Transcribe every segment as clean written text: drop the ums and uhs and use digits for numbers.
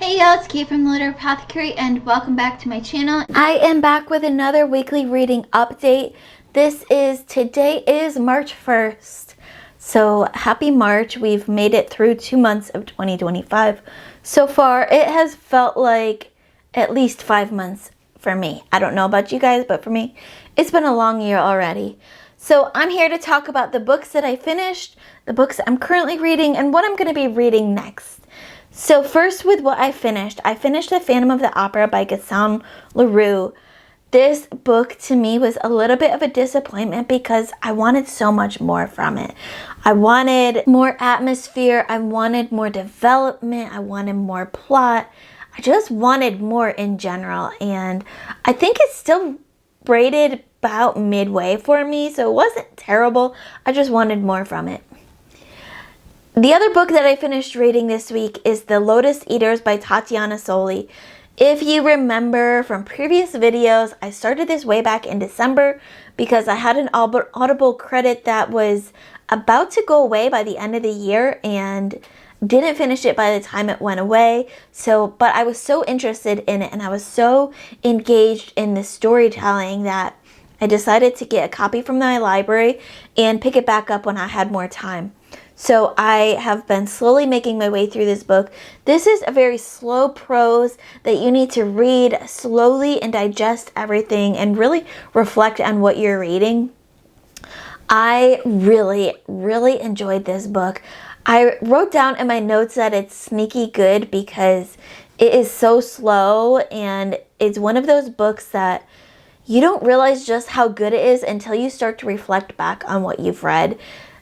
Hey y'all, it's Kate from the Apothecary and welcome back to my channel. I am back with another weekly reading update. Today is March 1st. So happy March. We've made it through 2 months of 2025. So far, it has felt like at least 5 months for me. I don't know about you guys, but for me, it's been a long year already. So I'm here to talk about the books that I finished, the books I'm currently reading, and what I'm going to be reading next. So first with what I finished The Phantom of the Opera by Gaston Leroux. This book to me was a little bit of a disappointment because I wanted so much more from it. I wanted more atmosphere, I wanted more development, I wanted more plot. I just wanted more in general, and I think it's still rated about midway for me, so it wasn't terrible. I just wanted more from it. The other book that I finished reading this week is The Lotus Eaters by Tatiana Soli. If you remember from previous videos, I started this way back in December because I had an Audible credit that was about to go away by the end of the year and didn't finish it by the time it went away. But I was so interested in it and I was so engaged in the storytelling that I decided to get a copy from my library and pick it back up when I had more time. So I have been slowly making my way through this book. This is a very slow prose that you need to read slowly and digest everything and really reflect on what you're reading. I really, really enjoyed this book. I wrote down in my notes that it's sneaky good because it is so slow, and it's one of those books that you don't realize just how good it is until you start to reflect back on what you've read.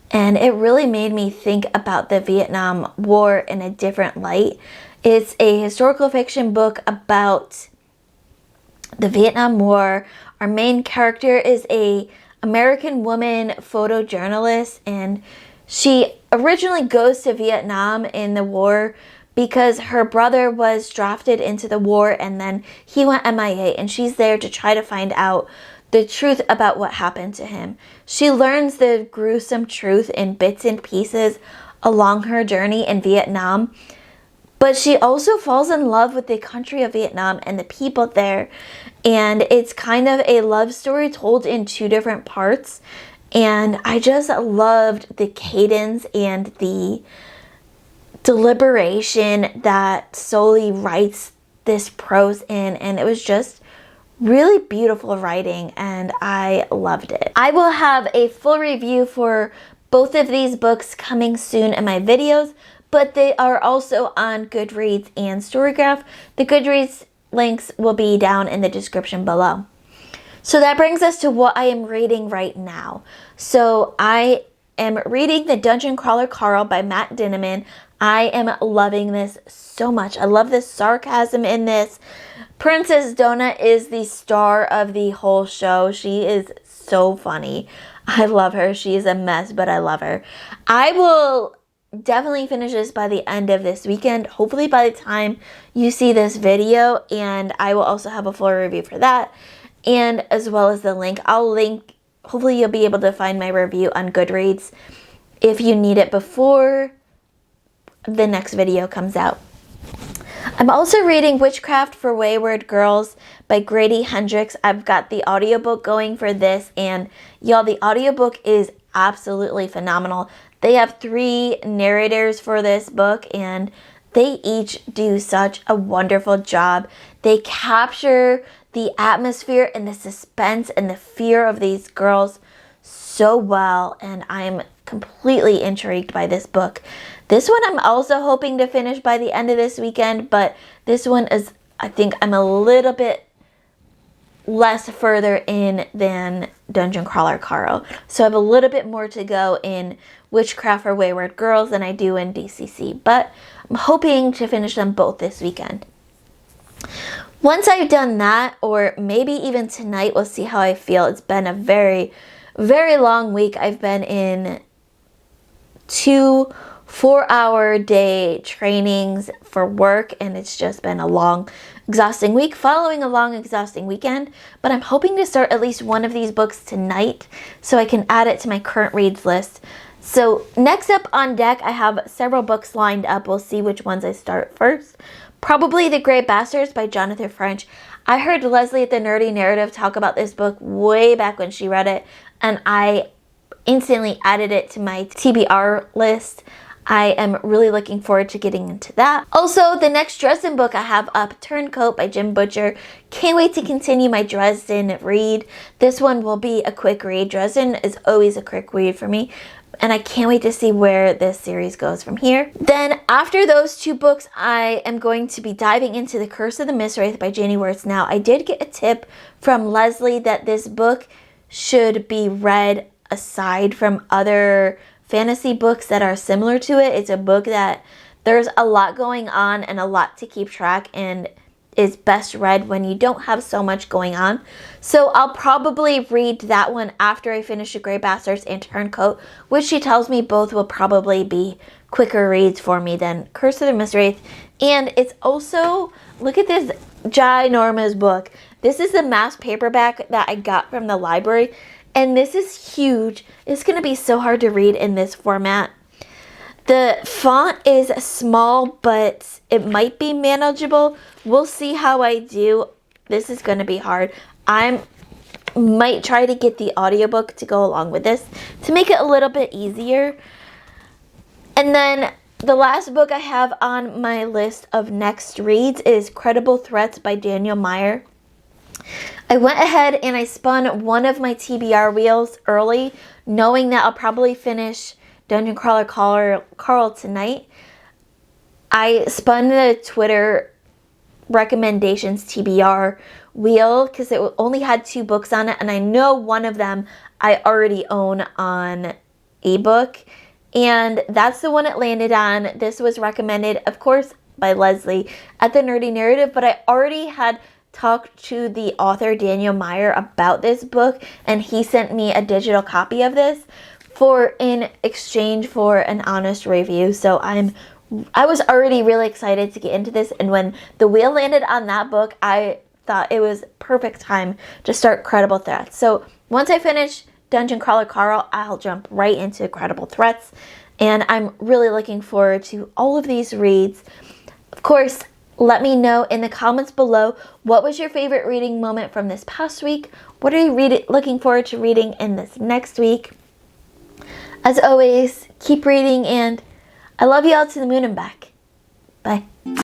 And it really made me think about the Vietnam War in a different light. It's a historical fiction book about the Vietnam War. Our main character is a American woman photojournalist, and she originally goes to Vietnam in the war because her brother was drafted into the war and then he went MIA, and she's there to try to find out the truth about what happened to him. She learns the gruesome truth in bits and pieces along her journey in Vietnam, but she also falls in love with the country of Vietnam and the people there, and it's kind of a love story told in 2 different parts, and I just loved the cadence and the deliberation that Soli writes this prose in, and it was just really beautiful writing and I loved it. I will have a full review for both of these books coming soon in my videos, but they are also on Goodreads and Storygraph. The Goodreads links will be down in the description below. So that brings us to what I am reading right now. So I am reading The Dungeon Crawler Carl by Matt Dinniman. I am loving this so much. I love the sarcasm in this. Princess Donut is the star of the whole show. She is so funny. I love her. She is a mess, but I love her. I will definitely finish this by the end of this weekend, hopefully by the time you see this video, and I will also have a full review for that, and as well as the link. I'll link, hopefully you'll be able to find my review on Goodreads if you need it before the next video comes out. I'm also reading Witchcraft for Wayward Girls by Grady Hendrix. I've got the audiobook going for this, and y'all, the audiobook is absolutely phenomenal. They have 3 narrators for this book, and they each do such a wonderful job. They capture the atmosphere and the suspense and the fear of these girls so well, and I'm completely intrigued by this book. This one I'm also hoping to finish by the end of this weekend, but this one is, I think I'm a little bit less further in than Dungeon Crawler Carl. So I have a little bit more to go in Witchcraft for Wayward Girls than I do in DCC, but I'm hoping to finish them both this weekend. Once I've done that, or maybe even tonight, we'll see how I feel. It's been a very, very long week. I've been in 2 4-hour day trainings for work, and it's just been a long, exhausting week following a long, exhausting weekend, but I'm hoping to start at least one of these books tonight so I can add it to my current reads list. So next up on deck, I have several books lined up. We'll see which ones I start first, Probably The Grey Bastards by Jonathan French. I heard Leslie at the Nerdy Narrative talk about this book way back when she read it, and I instantly added it to my TBR list. I am really looking forward to getting into that. Also, the next Dresden book I have up, Turncoat by Jim Butcher. Can't wait to continue my Dresden read. This one will be a quick read. Dresden is always a quick read for me, and I can't wait to see where this series goes from here. Then after those two books, I am going to be diving into The Curse of the Mistwraith by Janie Wirtz. Now, I did get a tip from Leslie that this book should be read aside from other fantasy books that are similar to it. It's a book that there's a lot going on and a lot to keep track, and is best read when you don't have so much going on. So I'll probably read that one after I finish The Grey Bastards and Turncoat, which she tells me both will probably be quicker reads for me than Curse of the Mistwraith. And it's also, look at this ginormous book. This is the mass paperback that I got from the library, and this is huge. It's going to be so hard to read in this format. The font is small, but it might be manageable. We'll see how I do. This is going to be hard. I might try to get the audiobook to go along with this to make it a little bit easier. And then the last book I have on my list of next reads is Credible Threats by Daniel Meyer. I went ahead and I spun one of my TBR wheels early, knowing that I'll probably finish Dungeon Crawler Carl tonight. I spun the Twitter recommendations TBR wheel because it only had 2 books on it, and I know one of them I already own on ebook, and that's the one it landed on. This was recommended, of course, by Leslie at the Nerdy Narrative, but I already had talked to the author Daniel Meyer about this book, and he sent me a digital copy of this in exchange for an honest review. So I was already really excited to get into this, and when the wheel landed on that book, I thought it was perfect time to start Credible Threats. So once I finish Dungeon Crawler Carl, I'll jump right into Credible Threats, and I'm really looking forward to all of these reads. Of course, let me know in the comments below, what was your favorite reading moment from this past week? What are you looking forward to reading in this next week? As always, keep reading, and I love you all to the moon and back. Bye.